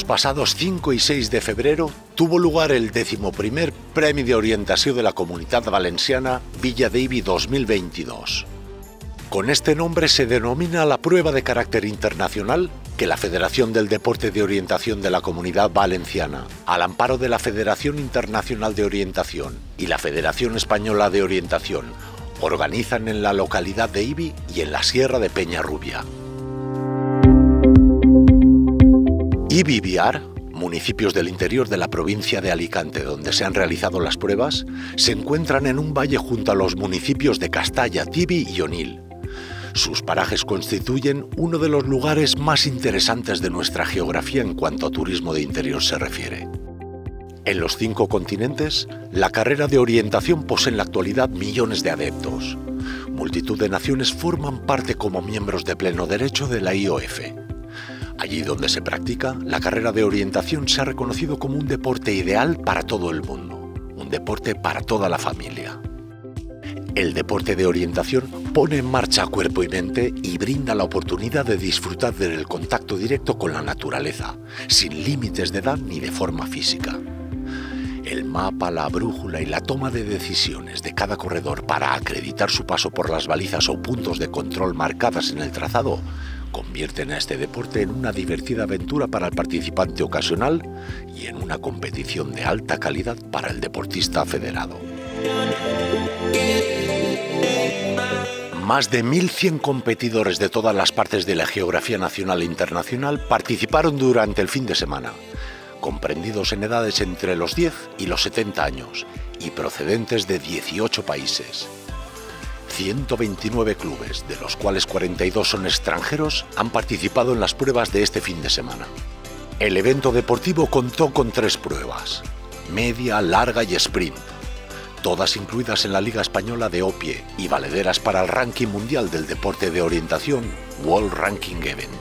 Los pasados 5 y 6 de febrero tuvo lugar el 11º Premi d'Orientació de la Comunitat Valenciana Villa d'Ibi 2022. Con este nombre se denomina la prueba de carácter internacional que la Federación del Deporte de Orientación de la Comunidad Valenciana, al amparo de la Federación Internacional de Orientación y la Federación Española de Orientación, organizan en la localidad de Ibi y en la Sierra de Peñarrubia. Ibi y Biar, municipios del interior de la provincia de Alicante donde se han realizado las pruebas, se encuentran en un valle junto a los municipios de Castalla, Tibi y Onil. Sus parajes constituyen uno de los lugares más interesantes de nuestra geografía en cuanto a turismo de interior se refiere. En los 5 continentes, la carrera de orientación posee en la actualidad millones de adeptos. Multitud de naciones forman parte como miembros de pleno derecho de la IOF. Allí donde se practica, la carrera de orientación se ha reconocido como un deporte ideal para todo el mundo, un deporte para toda la familia. El deporte de orientación pone en marcha cuerpo y mente y brinda la oportunidad de disfrutar del contacto directo con la naturaleza, sin límites de edad ni de forma física. El mapa, la brújula y la toma de decisiones de cada corredor para acreditar su paso por las balizas o puntos de control marcadas en el trazado convierten a este deporte en una divertida aventura para el participante ocasional y en una competición de alta calidad para el deportista federado. Más de 1.100 competidores de todas las partes de la geografía nacional e internacional participaron durante el fin de semana, comprendidos en edades entre los 10 y los 70 años y procedentes de 18 países. 129 clubes, de los cuales 42 son extranjeros, han participado en las pruebas de este fin de semana. El evento deportivo contó con 3 pruebas: media, larga y sprint, todas incluidas en la Liga Española de Opie y valederas para el ranking mundial del deporte de orientación World Ranking Event.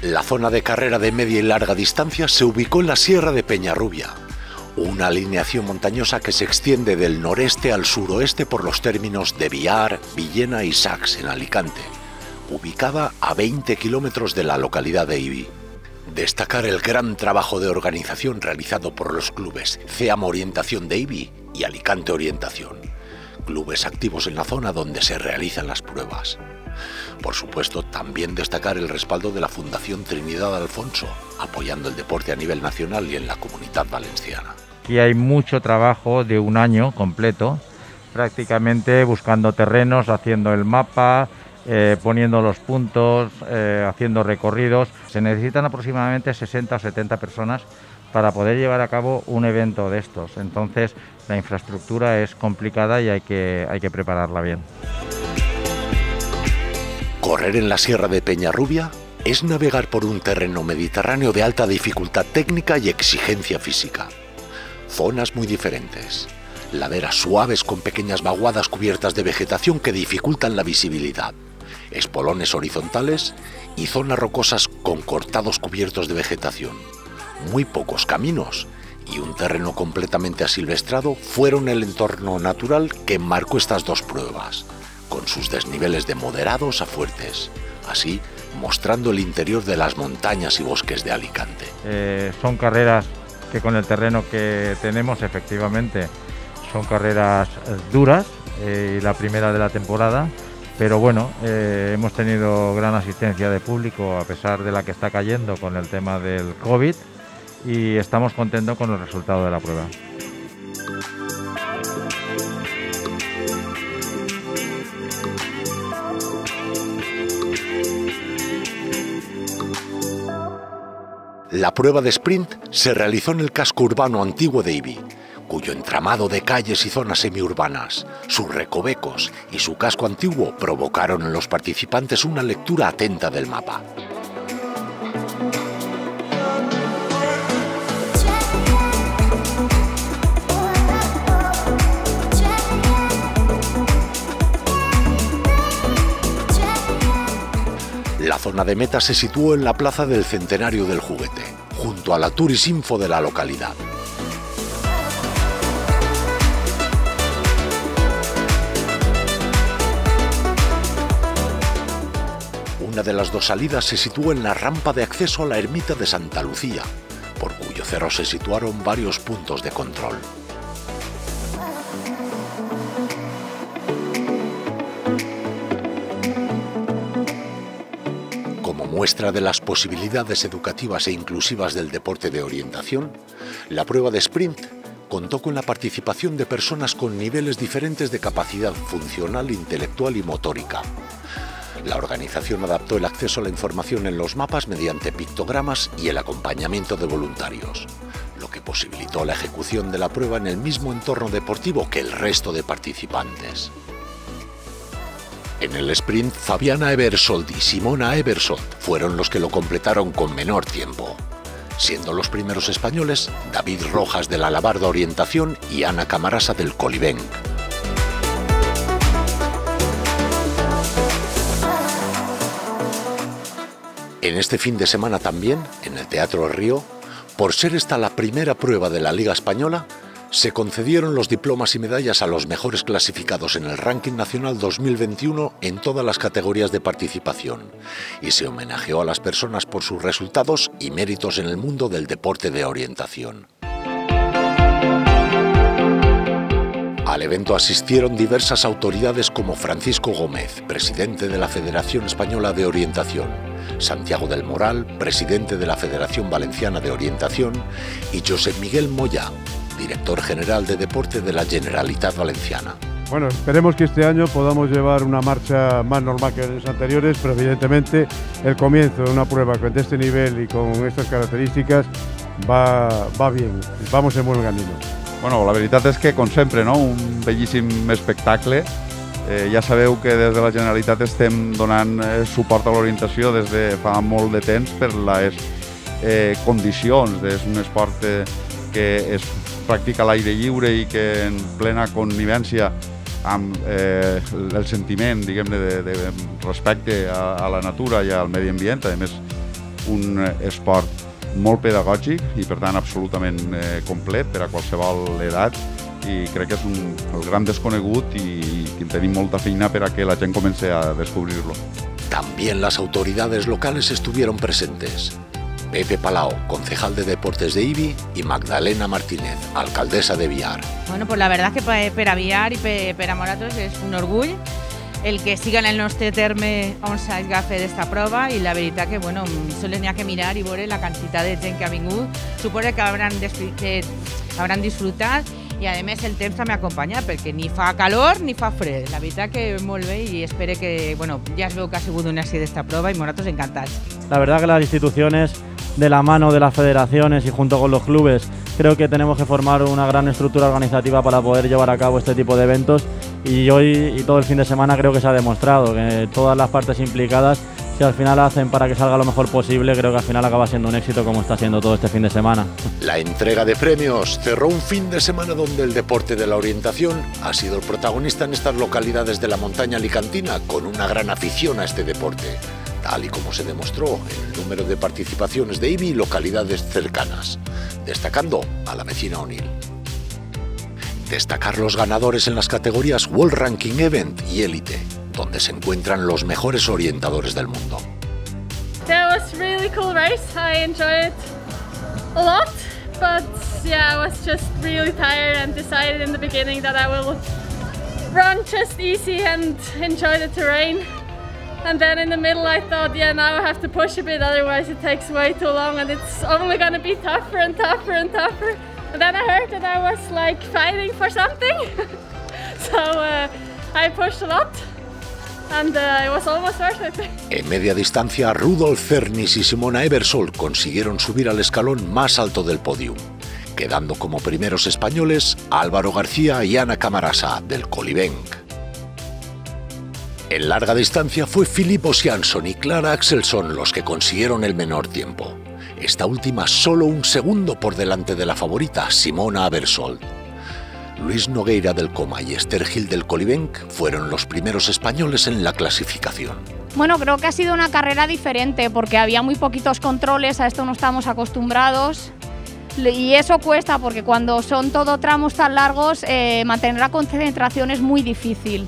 La zona de carrera de media y larga distancia se ubicó en la Sierra de Peñarrubia, una alineación montañosa que se extiende del noreste al suroeste por los términos de Biar, Villena y Sacs en Alicante, ubicada a 20 kilómetros de la localidad de Ibi. Destacar el gran trabajo de organización realizado por los clubes CEAM Orientación de Ibi y Alicante Orientación, clubes activos en la zona donde se realizan las pruebas. Por supuesto, también destacar el respaldo de la Fundación Trinidad Alfonso, apoyando el deporte a nivel nacional y en la Comunidad Valenciana. Aquí hay mucho trabajo de un año completo, prácticamente buscando terrenos, haciendo el mapa, poniendo los puntos, haciendo recorridos. Se necesitan aproximadamente 60 o 70 personas para poder llevar a cabo un evento de estos. Entonces, la infraestructura es complicada y hay que prepararla bien. Correr en la Sierra de Peñarrubia es navegar por un terreno mediterráneo de alta dificultad técnica y exigencia física. Zonas muy diferentes, laderas suaves con pequeñas vaguadas cubiertas de vegetación que dificultan la visibilidad, espolones horizontales y zonas rocosas con cortados cubiertos de vegetación. Muy pocos caminos y un terreno completamente asilvestrado fueron el entorno natural que marcó estas 2 pruebas, con sus desniveles de moderados a fuertes, así mostrando el interior de las montañas y bosques de Alicante. Son carreras que con el terreno que tenemos, efectivamente, son carreras duras, y la primera de la temporada, pero bueno, hemos tenido gran asistencia de público a pesar de la que está cayendo con el tema del COVID y estamos contentos con el resultado de la prueba. La prueba de sprint se realizó en el casco urbano antiguo de Ibi, cuyo entramado de calles y zonas semiurbanas, sus recovecos y su casco antiguo provocaron en los participantes una lectura atenta del mapa. La zona de meta se situó en la plaza del Centenario del Juguete, junto a la Turisinfo de la localidad. Una de las dos salidas se situó en la rampa de acceso a la ermita de Santa Lucía, por cuyo cerro se situaron varios puntos de control. Como muestra de las posibilidades educativas e inclusivas del deporte de orientación, la prueba de sprint contó con la participación de personas con niveles diferentes de capacidad funcional, intelectual y motórica. La organización adaptó el acceso a la información en los mapas mediante pictogramas y el acompañamiento de voluntarios, lo que posibilitó la ejecución de la prueba en el mismo entorno deportivo que el resto de participantes. En el sprint, Fabiana Eversold y Simona Eversold fueron los que lo completaron con menor tiempo, siendo los primeros españoles David Rojas de la Labarda Orientación y Ana Camarasa del Colibenc. En este fin de semana también, en el Teatro Río, por ser esta la primera prueba de la Liga Española, se concedieron los diplomas y medallas a los mejores clasificados en el ranking nacional 2021 en todas las categorías de participación, y se homenajeó a las personas por sus resultados y méritos en el mundo del deporte de orientación. Al evento asistieron diversas autoridades como Francisco Gómez, presidente de la Federación Española de Orientación, Santiago del Moral, presidente de la Federación Valenciana de Orientación, y Josep Miguel Moya, director general de deporte de la Generalitat Valenciana. Bueno, esperemos que este año podamos llevar una marcha más normal que en los anteriores, pero evidentemente el comienzo de una prueba de este nivel y con estas características va bien, vamos en buen camino. Bueno, la veritat és que, com sempre, no? Un bellíssim espectacle. Ja sabeu que des de la Generalitat estem donant suport a l'orientació des de fa molt de temps per les condicions. És un esport que es practica a l'aire lliure i que en plena connivència amb el sentiment, diguem-ne, de respecte a la natura i al medi ambient. A més, un esport molt pedagògic i, per tant, absolutament complet per a qualsevol edat, i crec que és el gran desconegut i tenim molta feina per a que la gent comenci a descobrir-lo. También las autoridades locales estuvieron presentes. Pepe Palau, concejal de Deportes de Ibi, y Magdalena Martínez, alcaldesa de Biar. Bueno, pues la verdad que per a Biar i per a Moratos és un orgull el que siguen el nostre terme on s'hagi fet esta prova, i la veritat que, bueno, sols n'hi ha que mirar i veure la quantitat de gent que ha vingut. Suposo que hauran disfrutat, i a més el temps també acompanya, perquè ni fa calor ni fa fred. La veritat que molt bé, i espero que, bueno, ja es veu que ha sigut un èxit d'esta prova i nosaltres encantats. La verdad que las instituciones, de la mano de las federaciones y junto con los clubes, creo que tenemos que formar una gran estructura organizativa para poder llevar a cabo este tipo de eventos, y hoy y todo el fin de semana creo que se ha demostrado que todas las partes implicadas, si al final hacen para que salga lo mejor posible, creo que al final acaba siendo un éxito, como está siendo todo este fin de semana. La entrega de premios cerró un fin de semana donde el deporte de la orientación ha sido el protagonista en estas localidades de la montaña alicantina, con una gran afición a este deporte, tal y como se demostró en el número de participaciones de Ibi y localidades cercanas, destacando a la vecina Onil. Destacar los ganadores en las categorías World Ranking Event y Elite, donde se encuentran los mejores orientadores del mundo. That was a really cool race. I enjoyed it a lot, but yeah, I was just really tired and decided in the beginning that I will run just easy and enjoy the terrain. And then in the middle I thought, yeah, now I have to push a bit, otherwise it takes way too long and it's only going to be tougher and tougher and tougher. And then I heard that I was like fighting for something, so I pushed a lot and it was almost worth it. En media distancia, Rudolf Cernis y Simona Eversold consiguieron subir al escalón más alto del podium, quedando como primeros españoles Álvaro García y Ana Camarasa del Colibenc. En larga distancia fue Filip Osiansson y Clara Axelsson los que consiguieron el menor tiempo, esta última solo un segundo por delante de la favorita Simona Eversold. Luis Nogueira del Coma y Esther Gil del Colibenc fueron los primeros españoles en la clasificación. Bueno, creo que ha sido una carrera diferente porque había muy poquitos controles, a esto no estamos acostumbrados. Y eso cuesta porque cuando son todo tramos tan largos, mantener la concentración es muy difícil.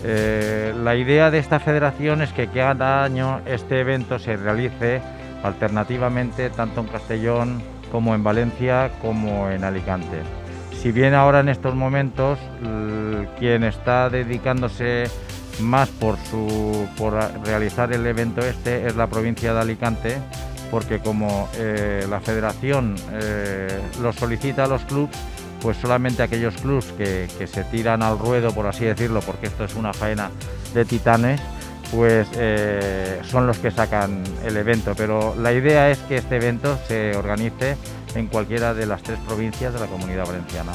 La idea de esta federación es que cada año este evento se realice alternativamente tanto en Castellón como en Valencia como en Alicante. Si bien ahora en estos momentos quien está dedicándose más por realizar el evento este es la provincia de Alicante, porque como la federación lo solicita a los clubs, pues solamente aquellos clubs que se tiran al ruedo, por así decirlo, porque esto es una faena de titanes, pues son los que sacan el evento. Pero la idea es que este evento se organice en cualquiera de las 3 provincias de la Comunidad Valenciana.